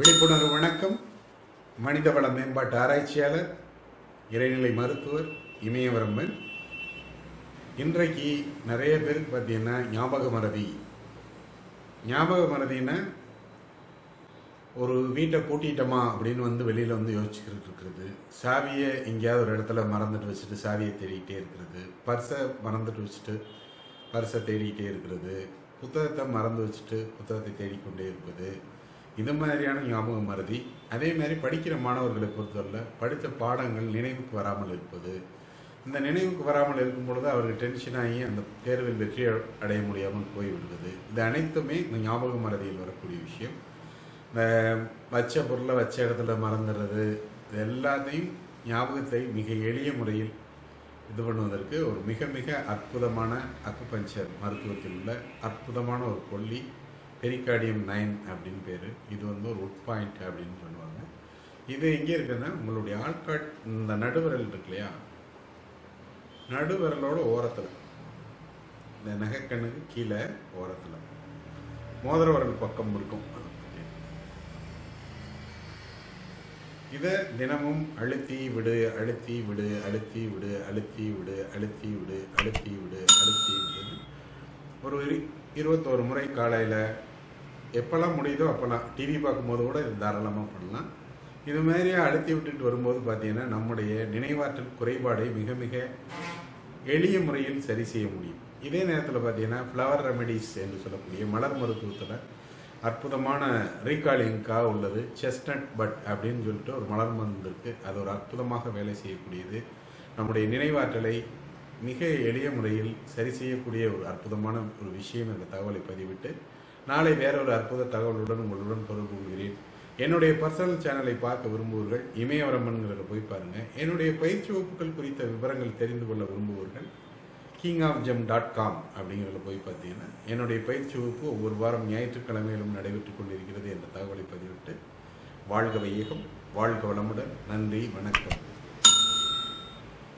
விழிப்புணர்வு வணக்கம். மனிதவள மேம்பாட்டு ஆராய்ச்சியாளர், இறைநிலை மருத்துவர் இமயவரம்பன். இன்றைக்கு நிறைய பேருக்கு பார்த்தீங்கன்னா ஞாபக மறதின்னா ஒரு வீட்டை பூட்டிட்டோமா அப்படின்னு வெளியில் யோசிச்சுக்கிட்டு இருக்கிறது, சாவியை எங்கேயாவது ஒரு இடத்துல மறந்துட்டு வச்சுட்டு சாவியை தேடிக்கிட்டே இருக்கிறது, பர்ஸை மறந்துட்டு வச்சுட்டு பர்ஸை தேடிக்கிட்டே இருக்கிறது, புத்தகத்தை மறந்து வச்சுட்டு புத்தகத்தை தேடிக்கொண்டே இருப்பது, இது மாதிரியான ஞாபக மறதி. அதே மாதிரி படிக்கிற மாணவர்களை பொறுத்தவரை படித்த பாடங்கள் நினைவுக்கு வராமல் இருப்பது. இந்த நினைவுக்கு வராமல் இருக்கும் பொழுது அவர்கள் டென்ஷன் ஆகி அந்த தேர்வில் வெற்றி அடைய முடியாமல் போய்விடுவது. இது அனைத்துமே இந்த ஞாபக மறதியில் வரக்கூடிய விஷயம். இந்த வச்ச பொருளை வச்ச இடத்துல மறந்துடுறது, இது எல்லாத்தையும் ஞாபகத்தை மிக எளிய முறையில் இது பண்ணுவதற்கு ஒரு மிக மிக அற்புதமான அக்குபஞ்சர் மருத்துவத்தில் உள்ள அற்புதமான ஒரு கொல்லி பெரிகார்டியம் 9 அப்படின்னு பேர். இது ஒரு உட் பாயிண்ட் அப்படின்னு சொல்லுவாங்க. இது எங்கே இருக்குன்னா உங்களுடைய ஆள்காட் இந்த நடுவிரல் இருக்கு இல்லையா, நடுவிரலோட ஓரத்தில், இந்த நகைக்கண்ணுக்கு கீழே ஓரத்தில் மோதிர விரல் பக்கம் இருக்கும். இதை தினமும் அழுத்தி விடு, அழுத்தி விடு, அழுத்தி விடு, அழுத்தி விடு, அழுத்தி விடு, அழுத்தி விடு, அழுத்தி விடு ஒரு 21 முறை காலையில் எப்போல்லாம் முடியுதோ அப்போல்லாம், டிவி பார்க்கும்போது கூட இது தாராளமாக பண்ணலாம். இது மாதிரி அழுத்தி விட்டுட்டு வரும்போது பார்த்தீங்கன்னா நம்முடைய நினைவாற்றல் குறைபாடை மிக மிக எளிய முறையில் சரி செய்ய முடியும். இதே நேரத்தில் பார்த்தீங்கன்னா ஃப்ளவர் ரெமெடிஸ் என்று சொல்லக்கூடிய மலர் மருத்துவத்தில் அற்புதமான ரீகாலிங்காக உள்ளது செஸ்ட்நட் பட் அப்படின்னு சொல்லிட்டு ஒரு மலர் மருந்து இருக்குது. அது ஒரு அற்புதமாக வேலை செய்யக்கூடியது. நம்முடைய நினைவாற்றலை மிக எளிய முறையில் சரி செய்யக்கூடிய ஒரு அற்புதமான ஒரு விஷயம். இந்த தகவலை பதிவிட்டு நாளை வேற ஒரு அற்புத தகவலுடன் உங்களுடன் தொடர்பு கொள்கிறேன். என்னுடைய பர்சனல் சேனலை பார்க்க விரும்புவர்கள் இமயவரம்பன்கிறத போய் பாருங்கள். என்னுடைய பயிற்சி வகுப்புகள் குறித்த விவரங்கள் தெரிந்து கொள்ள விரும்புவர்கள் kingofgem.com அப்படிங்கிறத போய் பார்த்தீங்கன்னா என்னுடைய பயிற்சி வகுப்பு ஒவ்வொரு வாரம் ஞாயிற்றுக்கிழமையிலும் நடைபெற்றுக் கொண்டிருக்கிறது என்ற தகவலை பதிவிட்டு வாழ்க வையகம், வாழ்க வளமுடன். நன்றி, வணக்கம்.